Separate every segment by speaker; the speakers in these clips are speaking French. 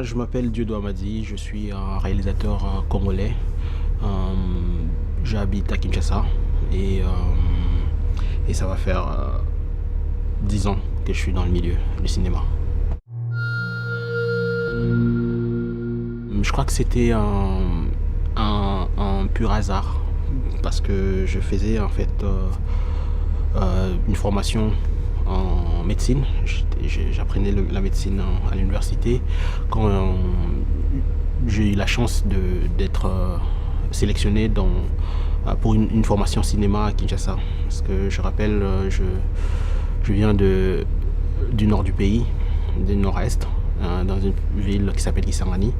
Speaker 1: Je m'appelle Dieudo Amadi, je suis un réalisateur congolais. J'habite à Kinshasa et, ça va faire 10 ans que je suis dans le milieu du cinéma. Je crois que c'était un pur hasard parce que je faisais en fait une formation en médecine. J'apprenais la médecine à l'université quand j'ai eu la chance d'être sélectionné pour une formation cinéma à Kinshasa. Parce que je rappelle, je viens du nord du pays, du nord-est, dans une ville qui s'appelle Kisangani.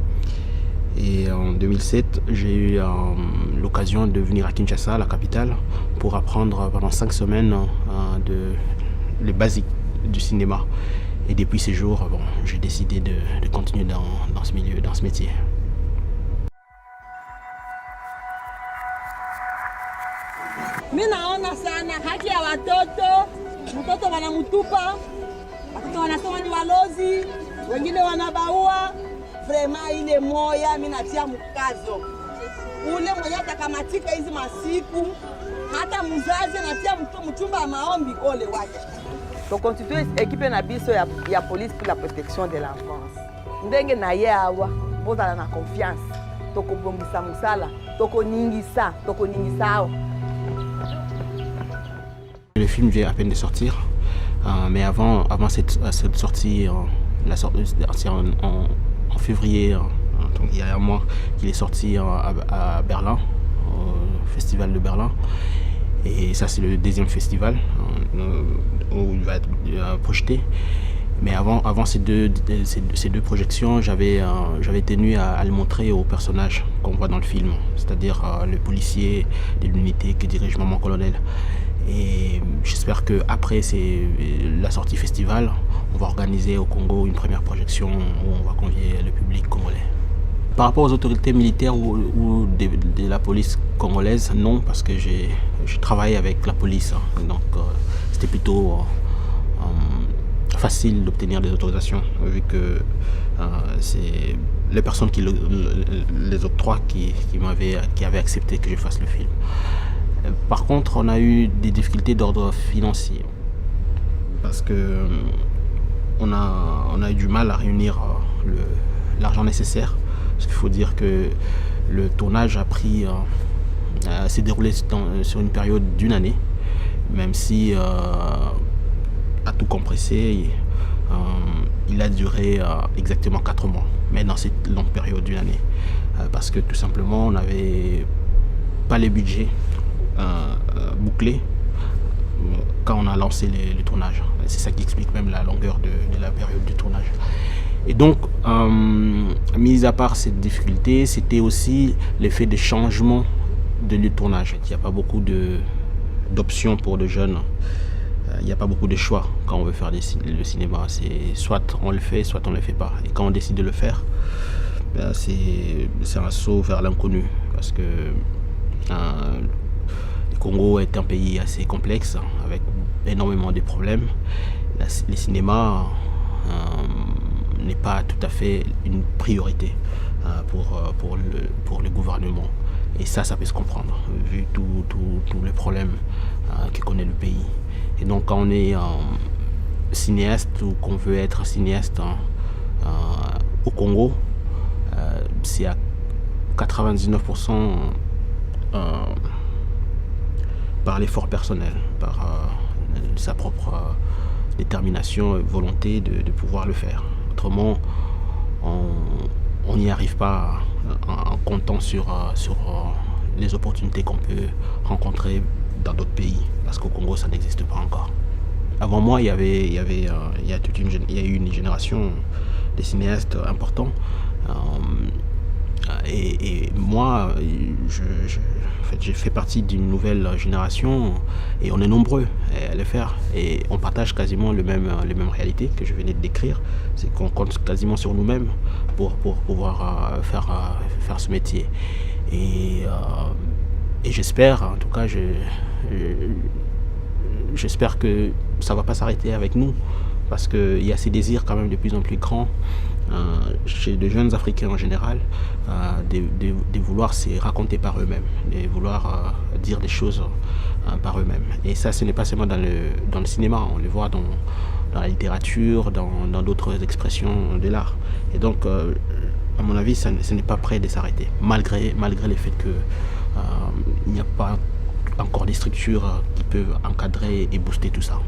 Speaker 1: Et en 2007, j'ai eu l'occasion de venir à Kinshasa, la capitale, pour apprendre pendant 5 semaines les basiques du cinéma. Et depuis ces jours, j'ai décidé de continuer dans ce milieu, dans ce métier.
Speaker 2: Mimi naona sana haki ya watoto, mtoto wanamutupa, watoto wanasema ni walozi, wengine wanabaua. Vrema ile moya mimi natia mkazo. Ule mwenye atakamatika hizi masiku, hata mzazi anatia mchumba wa maombi ole wake.
Speaker 3: To constituer équipe na biso ya police pour la protection de l'enfance. Ndenge na ye awa, bozala na confiance. Toko bombisa musala, toko ningisa awa.
Speaker 1: Le film vient à peine de sortir, mais avant cette sortie, en février, donc il y a un mois, qu'il est sorti à Berlin, au Festival de Berlin. Et ça, c'est le deuxième festival où il va être projeté. Mais avant ces deux projections, j'avais tenu à le montrer aux personnages qu'on voit dans le film, c'est-à-dire le policier de l'unité que dirige Maman Colonel. Et j'espère qu'après la sortie festival, on va organiser au Congo une première projection où on va convier le public congolais. Par rapport aux autorités militaires ou de la police congolaise, non, parce que j'ai travaillé avec la police, donc c'était plutôt facile d'obtenir des autorisations, vu que c'est les personnes qui les octroient qui avaient accepté que je fasse le film. Par contre, on a eu des difficultés d'ordre financier, parce que on a eu du mal à réunir l'argent nécessaire. Parce qu'il faut dire que le tournage s'est déroulé sur une période d'1 année, même si à tout compressé, il a duré exactement 4 mois, mais dans cette longue période d'1 année, parce que tout simplement on n'avait pas les budgets bouclés quand on a lancé le tournage. C'est ça qui explique même la longueur de la période du tournage. Et donc, mis à part cette difficulté, c'était aussi l'effet de changement de lieu de tournage. Il n'y a pas beaucoup d'options pour les jeunes. Il n'y a pas beaucoup de choix quand on veut faire le cinéma. C'est soit on le fait, soit on ne le fait pas. Et quand on décide de le faire, c'est un saut vers l'inconnu. Parce que le Congo est un pays assez complexe, avec énormément de problèmes. Les cinémas n'est pas tout à fait une priorité pour le gouvernement. Et ça peut se comprendre, vu tous les problèmes que connaît le pays. Et donc quand on est cinéaste ou qu'on veut être cinéaste au Congo, c'est à 99% par l'effort personnel, par sa propre détermination et volonté de pouvoir le faire. Autrement, on n'y arrive pas en comptant sur les opportunités qu'on peut rencontrer dans d'autres pays, parce qu'au Congo, ça n'existe pas encore. Avant moi, il y a eu une génération de cinéastes importants. Et moi, j'ai fait partie d'une nouvelle génération et on est nombreux à le faire. Et on partage quasiment les mêmes réalités que je venais de décrire. C'est qu'on compte quasiment sur nous-mêmes pour pouvoir faire ce métier. Et j'espère, en tout cas, j'espère que ça ne va pas s'arrêter avec nous. Parce qu'il y a ces désirs quand même de plus en plus grands chez les jeunes Africains en général, de vouloir se raconter par eux-mêmes, de vouloir dire des choses par eux-mêmes. Et ça, ce n'est pas seulement dans le cinéma, on le voit dans la littérature, dans d'autres expressions de l'art. Et donc, à mon avis, ce n'est pas prêt de s'arrêter, malgré le fait qu'il n'y a pas encore des structures qui peuvent encadrer et booster tout ça.